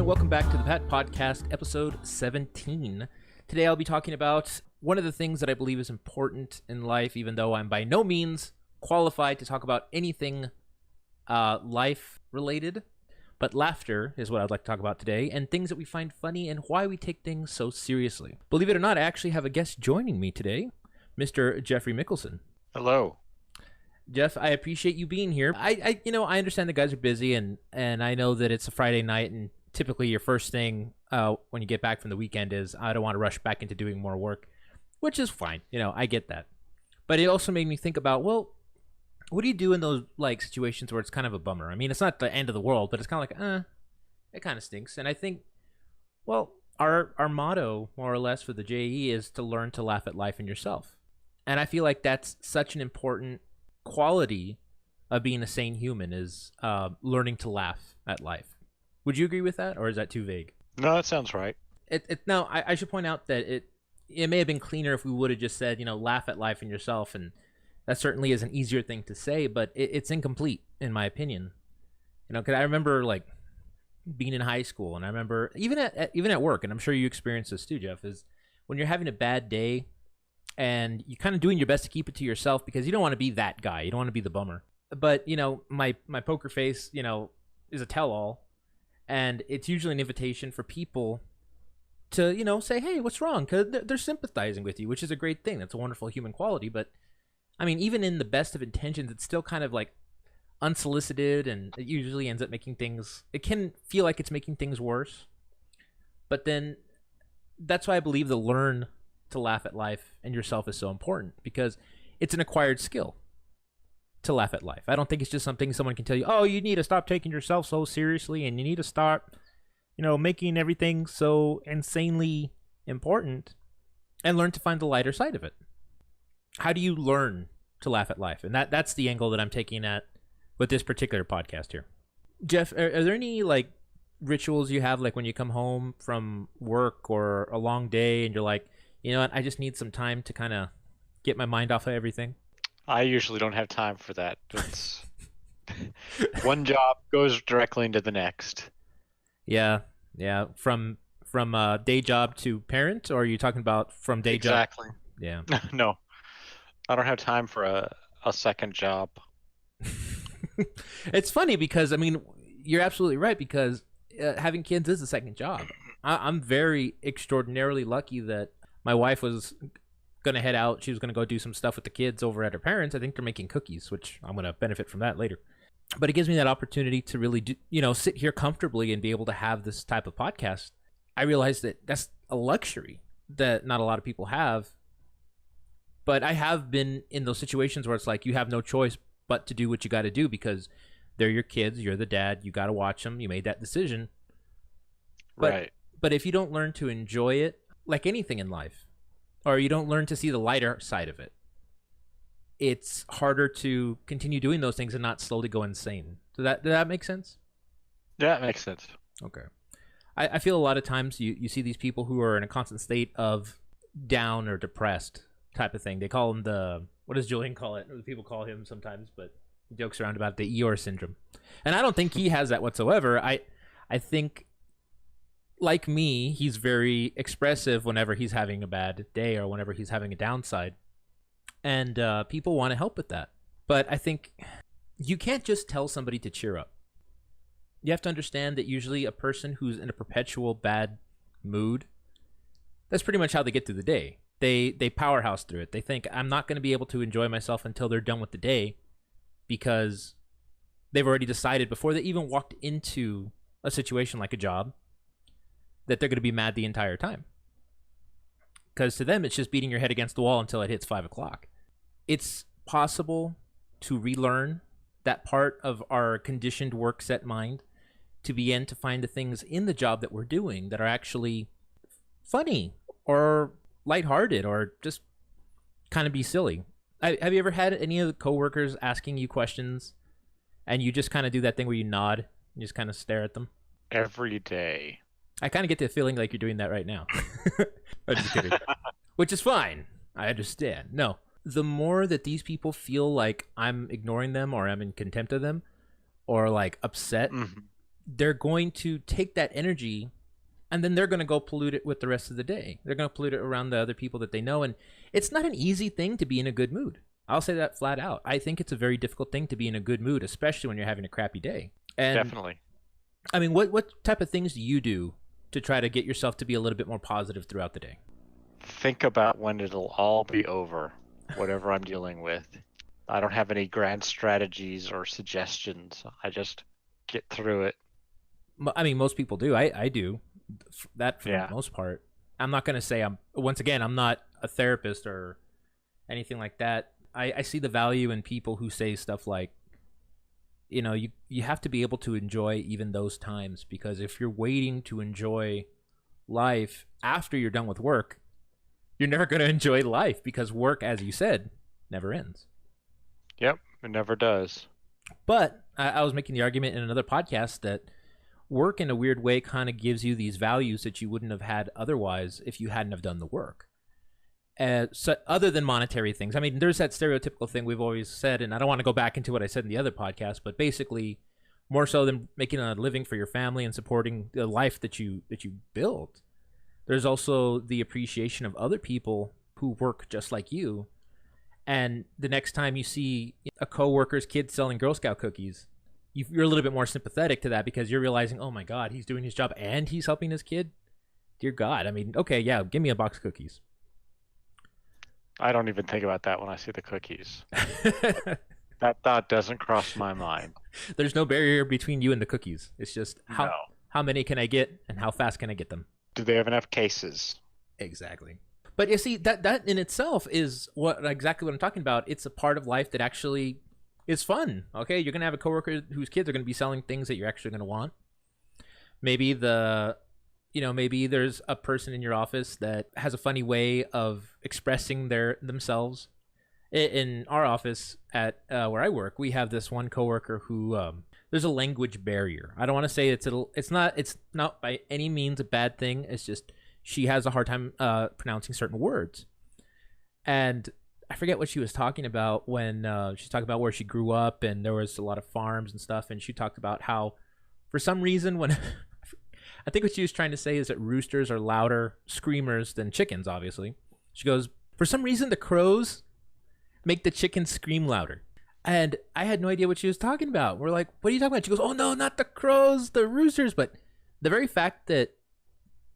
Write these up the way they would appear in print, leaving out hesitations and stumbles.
and welcome back to the Pat Podcast, episode 17. Today I'll be talking about one of the things that I believe is important in life, even though I'm by no means qualified to talk about anything life-related. But laughter is what I'd like to talk about today, and things that we find funny and why we take things so seriously. Believe it or not, I actually have a guest joining me today, Mr. Jeffrey Mickelson. Hello. Jeff, I appreciate you being here. I understand the guys are busy, and I know that it's a Friday night, and typically your first thing when you get back from the weekend is, I don't want to rush back into doing more work, which is fine. I get that. But it also made me think about, well, what do you do in those situations where it's kind of a bummer? I mean, it's not the end of the world, but it's kind of like, it kind of stinks. And I think, well, our motto, more or less, for the JE is to learn to laugh at life and yourself. And I feel like that's such an important quality of being a sane human is learning to laugh at life. Would you agree with that, or is that too vague? No, that sounds right. Now, I should point out that it may have been cleaner if we would have just said, laugh at life and yourself, and that certainly is an easier thing to say, but it's incomplete, in my opinion. Because I remember, being in high school, and I remember, even at work, and I'm sure you experience this too, Jeff, is when you're having a bad day, and you're kind of doing your best to keep it to yourself because you don't want to be that guy. You don't want to be the bummer. But, my poker face, is a tell-all, and it's usually an invitation for people to, say, hey, what's wrong? Because they're sympathizing with you, which is a great thing. That's a wonderful human quality, but I mean, even in the best of intentions, it's still kind of unsolicited, and it usually ends up it can feel like it's making things worse. But then that's why I believe the learn to laugh at life and yourself is so important, because it's an acquired skill to laugh at life. I don't think it's just something someone can tell you, oh, you need to stop taking yourself so seriously, and you need to stop, making everything so insanely important, and learn to find the lighter side of it. How do you learn to laugh at life? And that's the angle that I'm taking at with this particular podcast here. Jeff, are there any rituals you have, when you come home from work or a long day and you're like, you know what, I just need some time to kind of get my mind off of everything? I usually don't have time for that. It's one job goes directly into the next. Yeah. From day job to parent, or are you talking about from day job? Exactly. Yeah. No. I don't have time for a second job. It's funny because, I mean, you're absolutely right, because having kids is a second job. I'm very extraordinarily lucky that my wife was going to head out. She was going to go do some stuff with the kids over at her parents'. I think they're making cookies, which I'm going to benefit from that later. But it gives me that opportunity to really sit here comfortably and be able to have this type of podcast. I realize that that's a luxury that not a lot of people have. But I have been in those situations where it's like you have no choice but to do what you got to do, because they're your kids, you're the dad, you got to watch them, you made that decision. Right. But if you don't learn to enjoy it, like anything in life, or you don't learn to see the lighter side of it, it's harder to continue doing those things and not slowly go insane. Does that make sense? Yeah, it makes sense. Okay. I feel a lot of times you see these people who are in a constant state of down or depressed type of thing. They call him what does Julian call it? People call him sometimes, but he jokes around about the Eeyore Syndrome. And I don't think he has that whatsoever. I think, like me, he's very expressive whenever he's having a bad day or whenever he's having a downside. And people want to help with that. But I think you can't just tell somebody to cheer up. You have to understand that usually a person who's in a perpetual bad mood, that's pretty much how they get through the day. They powerhouse through it. They think, I'm not going to be able to enjoy myself until they're done with the day, because they've already decided before they even walked into a situation like a job that they're going to be mad the entire time. Because to them, it's just beating your head against the wall until it hits 5 o'clock. It's possible to relearn that part of our conditioned work set mind to begin to find the things in the job that we're doing that are actually funny or lighthearted or just kind of be silly. Have you ever had any of the coworkers asking you questions and you just kind of do that thing where you nod and just kind of stare at them? Every day. I kind of get the feeling like you're doing that right now. I'm just kidding. Which is fine. I understand. No. The more that these people feel like I'm ignoring them or I'm in contempt of them or like upset, they're going to take that energy and then they're going to go pollute it with the rest of the day. They're going to pollute it around the other people that they know. And it's not an easy thing to be in a good mood. I'll say that flat out. I think it's a very difficult thing to be in a good mood, especially when you're having a crappy day. And Definitely. I mean, what type of things do you do to try to get yourself to be a little bit more positive throughout the day? Think about when it'll all be over, whatever I'm dealing with. I don't have any grand strategies or suggestions. I just get through it. I mean, most people do. I do that for Yeah. the most part. I'm not going to say I'm not a therapist or anything like that. I see the value in people who say stuff like, you know, you have to be able to enjoy even those times, because if you're waiting to enjoy life after you're done with work, you're never going to enjoy life, because work, as you said, never ends. Yep, it never does. But I was making the argument in another podcast that work in a weird way kind of gives you these values that you wouldn't have had otherwise if you hadn't have done the work. So other than monetary things, I mean, there's that stereotypical thing we've always said, and I don't want to go back into what I said in the other podcast, but basically, more so than making a living for your family and supporting the life that you build, there's also the appreciation of other people who work just like you. And the next time you see a coworker's kid selling Girl Scout cookies, you're a little bit more sympathetic to that, because you're realizing, oh my God, he's doing his job and he's helping his kid. Dear God, I mean, okay, yeah, give me a box of cookies. I don't even think about that when I see the cookies. That thought doesn't cross my mind. There's no barrier between you and the cookies. It's just how many can I get and how fast can I get them? Do they have enough cases? Exactly. But you see, that in itself is exactly what I'm talking about. It's a part of life that actually is fun. Okay, you're gonna have a coworker whose kids are gonna be selling things that you're actually gonna want. Maybe maybe there's a person in your office that has a funny way of expressing themselves. In our office at where I work, we have this one coworker who there's a language barrier. I don't want to say it's not by any means a bad thing. It's just she has a hard time pronouncing certain words. And I forget what she was talking about when she's talking about where she grew up, and there was a lot of farms and stuff. And she talked about how, for some reason, when I think what she was trying to say is that roosters are louder screamers than chickens, obviously. She goes, for some reason, the crows make the chickens scream louder. And I had no idea what she was talking about. We're like, what are you talking about? She goes, oh, no, not the crows, the roosters. But the very fact that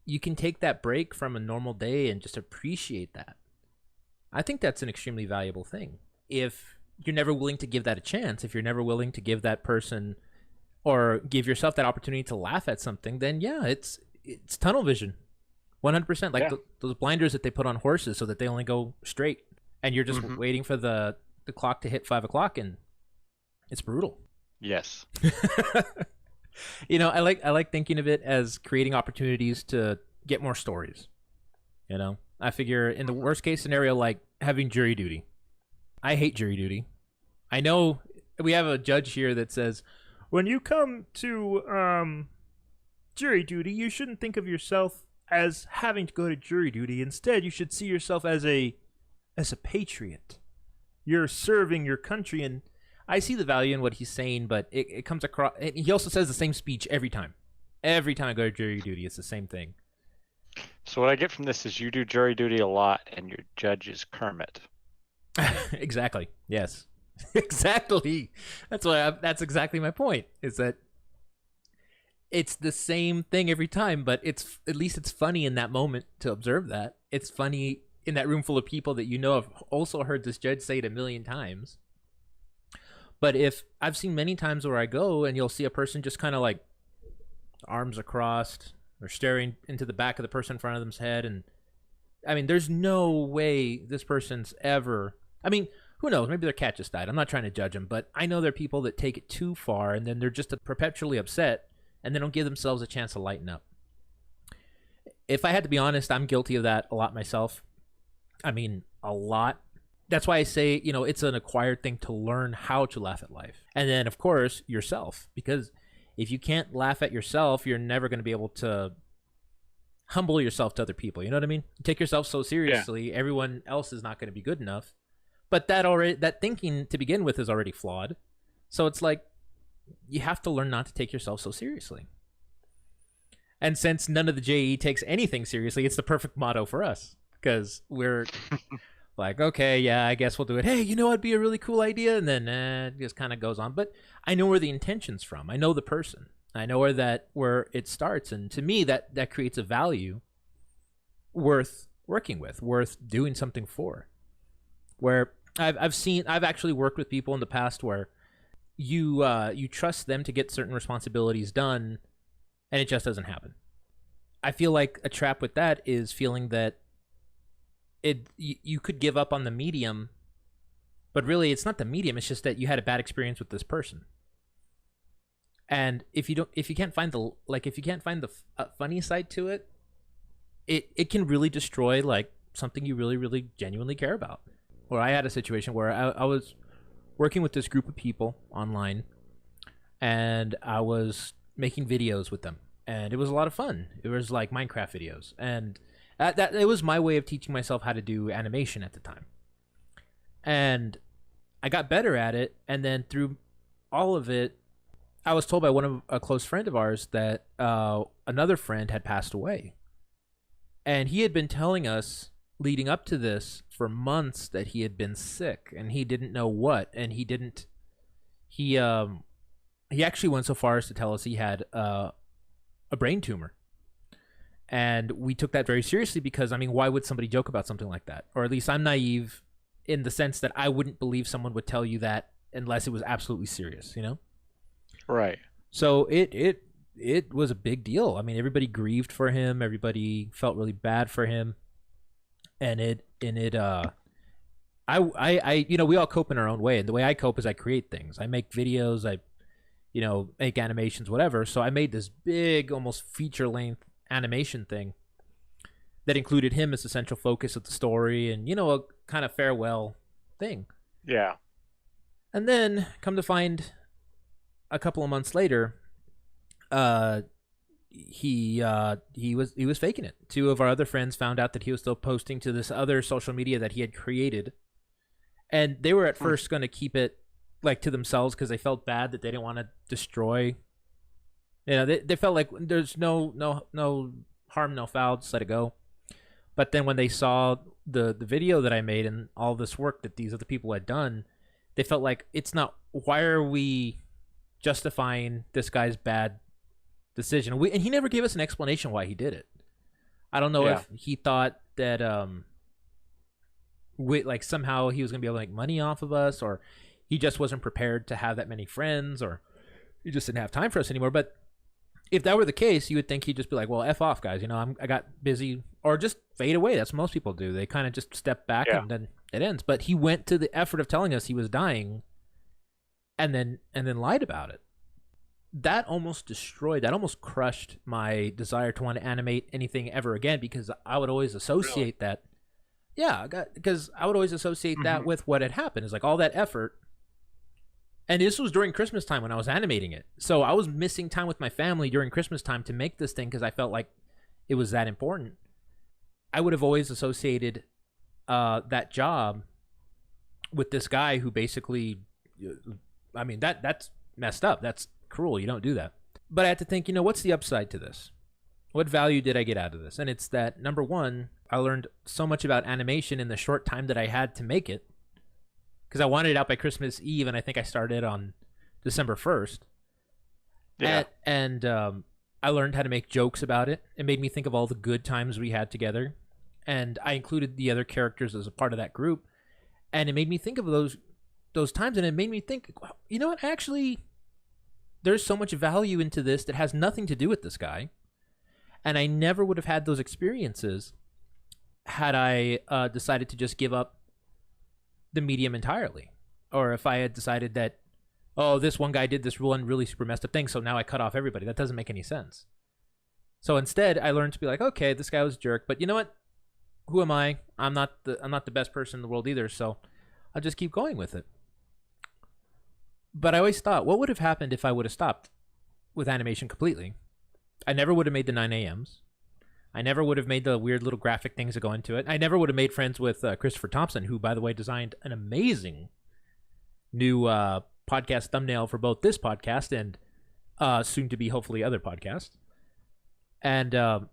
you can take that break from a normal day and just appreciate that, I think that's an extremely valuable thing. If you're never willing to give that a chance, if you're never willing to give that person or give yourself that opportunity to laugh at something, then yeah, it's tunnel vision. 100%. Like those blinders that they put on horses so that they only go straight. And you're just waiting for the clock to hit 5 o'clock, and it's brutal. Yes. I like thinking of it as creating opportunities to get more stories. I figure in the worst case scenario, like having jury duty. I hate jury duty. I know we have a judge here that says, when you come to jury duty, you shouldn't think of yourself as having to go to jury duty. Instead, you should see yourself as a patriot. You're serving your country. And I see the value in what he's saying, but it comes across. And he also says the same speech every time. Every time I go to jury duty, it's the same thing. So what I get from this is you do jury duty a lot, and your judge is Kermit. Exactly. Yes. Exactly. That's exactly my point. Is that it's the same thing every time, but at least it's funny in that moment to observe that. It's funny in that room full of people that have also heard this judge say it a million times. But if I've seen many times where I go and you'll see a person just kind of like arms across, or staring into the back of the person in front of them's head, and I mean, there's no way this person's ever. I mean, who knows? Maybe their cat just died. I'm not trying to judge them, but I know there are people that take it too far, and then they're just perpetually upset, and they don't give themselves a chance to lighten up. If I had to be honest, I'm guilty of that a lot myself. I mean, a lot. That's why I say, it's an acquired thing to learn how to laugh at life. And then, of course, yourself. Because if you can't laugh at yourself, you're never going to be able to humble yourself to other people. You know what I mean? You take yourself so seriously, everyone else is not going to be good enough. But that thinking to begin with is already flawed. So it's like, you have to learn not to take yourself so seriously. And since none of the JE takes anything seriously, it's the perfect motto for us because we're like, okay, yeah, I guess we'll do it. Hey, you know what'd be a really cool idea? And then it just kind of goes on. But I know where the intention's from. I know the person. I know where it starts. And to me, that creates a value worth working with, worth doing something for. Where I've actually worked with people in the past where you trust them to get certain responsibilities done, and it just doesn't happen. I feel like a trap with that is feeling that you could give up on the medium, but really it's not the medium. It's just that you had a bad experience with this person, and if you can't find the funny side to it, it can really destroy like something you really really genuinely care about. Or I had a situation where I was working with this group of people online, and I was making videos with them, and it was a lot of fun. It was like Minecraft videos, and that it was my way of teaching myself how to do animation at the time. And I got better at it, and then through all of it, I was told by a close friend of ours that another friend had passed away, and he had been telling us leading up to this for months that he had been sick, and he didn't know what, and he actually went so far as to tell us he had a brain tumor. And we took that very seriously because, I mean, why would somebody joke about something like that? Or at least I'm naive in the sense that I wouldn't believe someone would tell you that unless it was absolutely serious, you know? Right. So it was a big deal. I mean, everybody grieved for him. Everybody felt really bad for him. And I we all cope in our own way. And the way I cope is I create things. I make videos. I make animations, whatever. So I made this big, almost feature-length animation thing that included him as the central focus of the story and, a kind of farewell thing. Yeah. And then, come to find, a couple of months later, he was faking it. Two of our other friends found out that he was still posting to this other social media that he had created. And they were at first going to keep it like to themselves because they felt bad that they didn't want to destroy. They felt like there's no harm, no foul, just let it go. But then when they saw the video that I made and all this work that these other people had done, they felt like it's not. Why are we justifying this guy's bad decision? And he never gave us an explanation why he did it. I don't know if he thought that somehow he was gonna be able to make money off of us, or he just wasn't prepared to have that many friends, or he just didn't have time for us anymore. But if that were the case, you would think he'd just be like, well, F off, guys. I got busy, or just fade away. That's what most people do. They kind of just step back and then it ends. But he went to the effort of telling us he was dying and then lied about it. That almost crushed my desire to want to animate anything ever again, because I would always associate that. Yeah, because I would always associate that with what had happened. It's like all that effort. And this was during Christmas time when I was animating it. So I was missing time with my family during Christmas time to make this thing because I felt like it was that important. I would have always associated that job with this guy who basically, I mean, that's messed up. That's cruel. You don't do that. But I had to think, what's the upside to this? What value did I get out of this? And it's that, number one, I learned so much about animation in the short time that I had to make it. Because I wanted it out by Christmas Eve, and I think I started on December 1st. Yeah. And I learned how to make jokes about it. It made me think of all the good times we had together. And I included the other characters as a part of that group. And it made me think of those times, and it made me think, you know what, actually, there's so much value into this that has nothing to do with this guy. And I never would have had those experiences had I decided to just give up the medium entirely, or if I had decided that, oh, this one guy did this one really super messed up thing, so now I cut off everybody. That doesn't make any sense. So instead, I learned to be like, okay, this guy was a jerk, but you know what? Who am I? I'm not the best person in the world either, so I'll just keep going with it. But I always thought, what would have happened if I would have stopped with animation completely? I never would have made the 9 a.m.s. I never would have made the weird little graphic things that go into it. I never would have made friends with Christopher Thompson, who, by the way, designed an amazing new podcast thumbnail for both this podcast and soon to be, hopefully, other podcasts. And a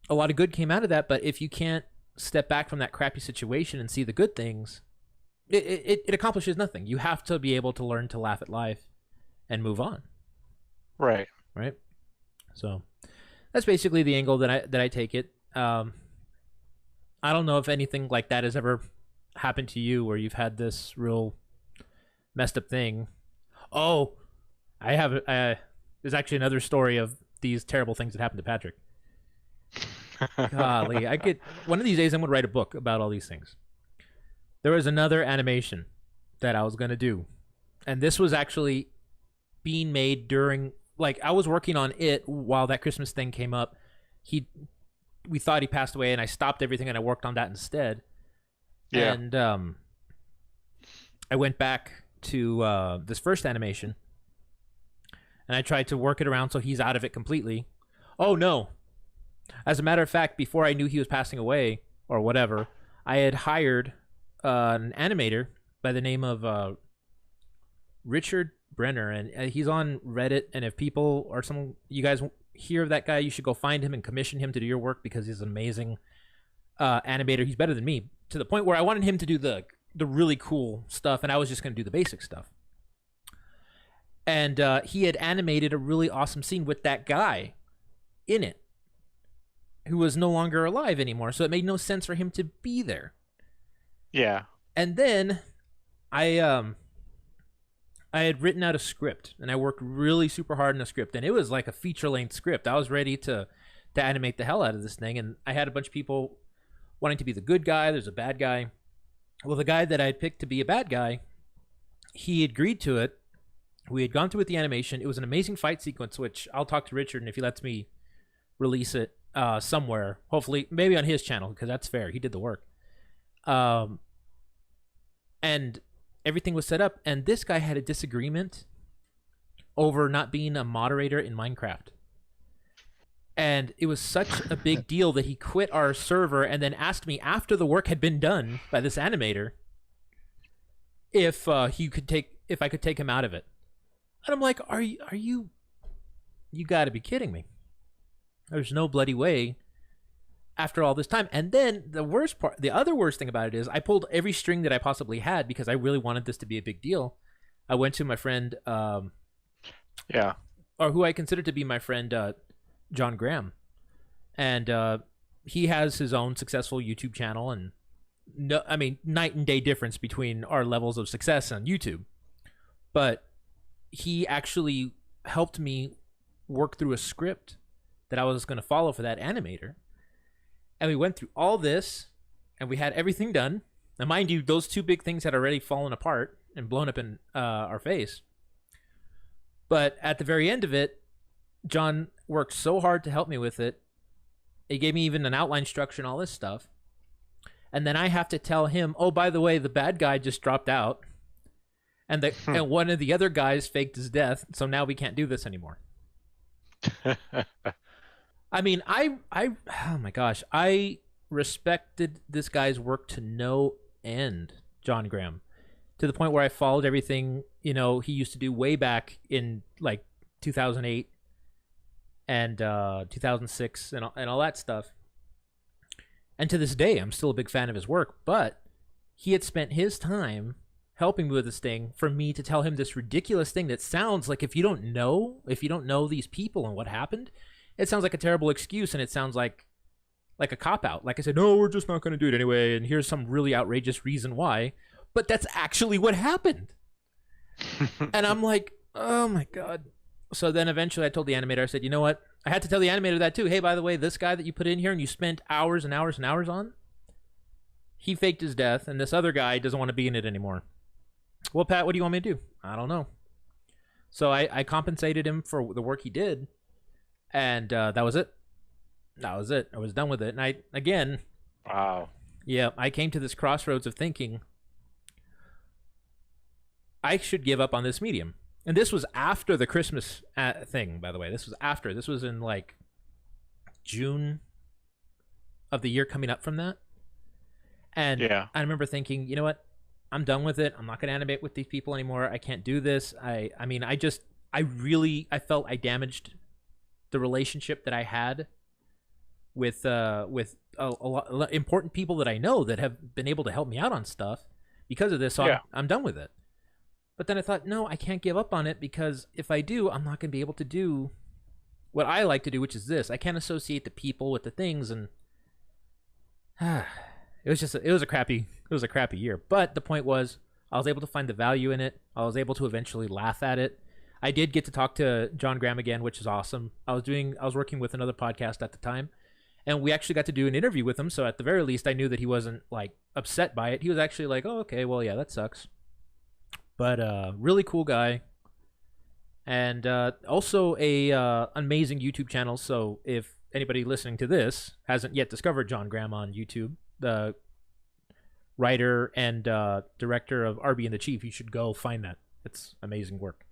lot of good came out of that. But if you can't step back from that crappy situation and see the good things, it accomplishes nothing. You have to be able to learn to laugh at life and move on. Right. Right. So that's basically the angle that I take it. I don't know if anything like that has ever happened to you where you've had this real messed up thing. Oh, I have. There's actually another story of these terrible things that happened to Patrick. Golly, I could. One of these days, I'm gonna write a book about all these things. There was another animation that I was gonna do, and this was actually being made during. Like, I was working on it while that Christmas thing came up. We thought he passed away, and I stopped everything and I worked on that instead. Yeah. And I went back to this first animation, and I tried to work it around so he's out of it completely. Oh no! As a matter of fact, before I knew he was passing away or whatever, I had hired an animator by the name of Richard Brenner, and he's on Reddit. And if people or you guys hear of that guy, you should go find him and commission him to do your work because he's an amazing animator. He's better than me, to the point where I wanted him to do the really cool stuff, and I was just going to do the basic stuff. And he had animated a really awesome scene with that guy in it, who was no longer alive anymore. So it made no sense for him to be there. Yeah. And then I had written out a script, and I worked really super hard on a script, and it was like a feature-length script. I was ready to animate the hell out of this thing, and I had a bunch of people wanting to be the good guy. There's a bad guy. Well, the guy that I had picked to be a bad guy, he agreed to it. We had gone through with the animation. It was an amazing fight sequence, which I'll talk to Richard, and if he lets me release it somewhere, hopefully, maybe on his channel, because that's fair. He did the work. And everything was set up, and this guy had a disagreement over not being a moderator in Minecraft. And it was such a big deal that he quit our server and then asked me after the work had been done by this animator if I could take him out of it. And I'm like, are you got to be kidding me. There's no bloody way after all this time. And then the other worst thing about it is I pulled every string that I possibly had because I really wanted this to be a big deal. I went to my friend, or who I consider to be my friend, John Graham. And he has his own successful YouTube channel, and night and day difference between our levels of success on YouTube. But he actually helped me work through a script that I was going to follow for that animator. And we went through all this, and we had everything done. Now, mind you, those two big things had already fallen apart and blown up in our face. But at the very end of it, John worked so hard to help me with it. He gave me even an outline structure and all this stuff. And then I have to tell him, oh, by the way, the bad guy just dropped out. And and one of the other guys faked his death, so now we can't do this anymore. I mean, oh my gosh, I respected this guy's work to no end, John Graham, to the point where I followed everything, he used to do way back in like 2008 and 2006 and all that stuff. And to this day, I'm still a big fan of his work, but he had spent his time helping me with this thing for me to tell him this ridiculous thing that sounds like, if you don't know these people and what happened, it sounds like a terrible excuse, and it sounds like a cop-out. Like I said, no, we're just not going to do it anyway, and here's some really outrageous reason why. But that's actually what happened. And I'm like, oh my God. So then eventually I told the animator, I said, you know what? I had to tell the animator that too. Hey, by the way, this guy that you put in here and you spent hours and hours and hours on, he faked his death, and this other guy doesn't want to be in it anymore. Well, Pat, what do you want me to do? I don't know. So I compensated him for the work he did. And that was it. That was it. I was done with it. And Wow. Yeah, I came to this crossroads of thinking I should give up on this medium. And this was after the Christmas thing, by the way. This was after. This was in like June of the year coming up from that. And I remember thinking, you know what? I'm done with it. I'm not going to animate with these people anymore. I can't do this. I felt I damaged the relationship that I had with a lot important people that I know that have been able to help me out on stuff because of this. So I'm done with it. But then I thought, no, I can't give up on it, because if I do, I'm not going to be able to do what I like to do, which is this. I can't associate the people with the things, and it was a crappy year. But the point was, I was able to find the value in it. I was able to eventually laugh at it. I did get to talk to John Graham again, which is awesome. I was working with another podcast at the time, and we actually got to do an interview with him. So at the very least, I knew that he wasn't like upset by it. He was actually like, "Oh, okay, well, yeah, that sucks." But really cool guy, and also a amazing YouTube channel. So if anybody listening to this hasn't yet discovered John Graham on YouTube, the writer and director of Arby and the Chief, you should go find that. It's amazing work.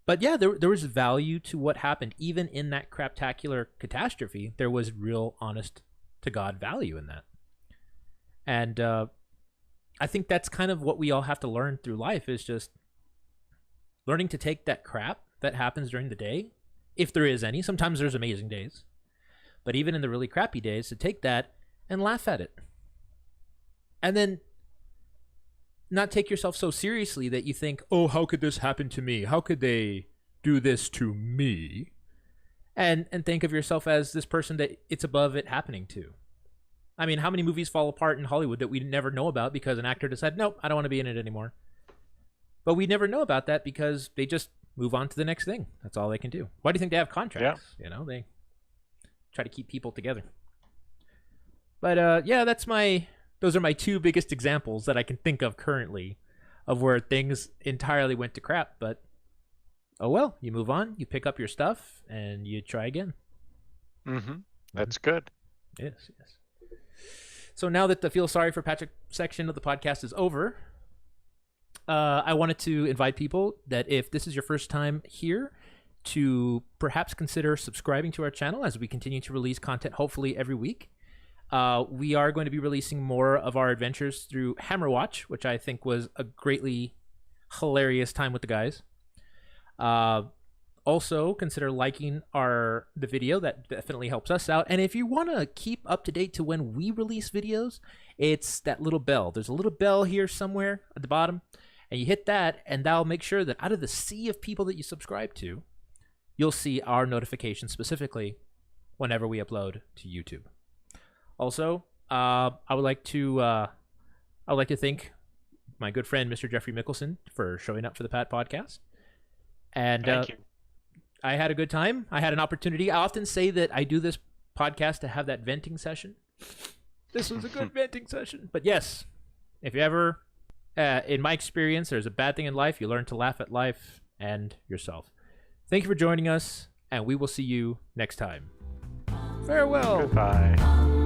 But yeah, there was value to what happened. Even in that craptacular catastrophe, there was real honest to God value in that. And I think that's kind of what we all have to learn through life, is just learning to take that crap that happens during the day, if there is any. Sometimes there's amazing days. But even in the really crappy days, to take that and laugh at it. And then not take yourself so seriously that you think, oh, how could this happen to me? How could they do this to me? And think of yourself as this person that it's above it happening to. I mean, how many movies fall apart in Hollywood that we never know about because an actor decided, nope, I don't want to be in it anymore. But we never know about that because they just move on to the next thing. That's all they can do. Why do you think they have contracts? Yeah. You know, they try to keep people together. But yeah, those are my two biggest examples that I can think of currently of where things entirely went to crap. But oh well, you move on, you pick up your stuff, and you try again. Mm-hmm. That's good. Yes. So now that the Feel Sorry for Patrick section of the podcast is over, I wanted to invite people that if this is your first time here, to perhaps consider subscribing to our channel as we continue to release content, hopefully every week. We are going to be releasing more of our adventures through Hammerwatch, which I think was a greatly hilarious time with the guys. Also, consider liking the video. That definitely helps us out. And if you want to keep up to date to when we release videos, it's that little bell. There's a little bell here somewhere at the bottom, and you hit that, and that'll make sure that out of the sea of people that you subscribe to, you'll see our notifications specifically whenever we upload to YouTube. Also, I would like to thank my good friend Mr. Jeffrey Mickelson for showing up for the Pat Podcast. And thank you. I had a good time. I had an opportunity. I often say that I do this podcast to have that venting session. This was a good venting session. But yes, if you ever, in my experience, there's a bad thing in life, you learn to laugh at life and yourself. Thank you for joining us, and we will see you next time. Farewell. Goodbye.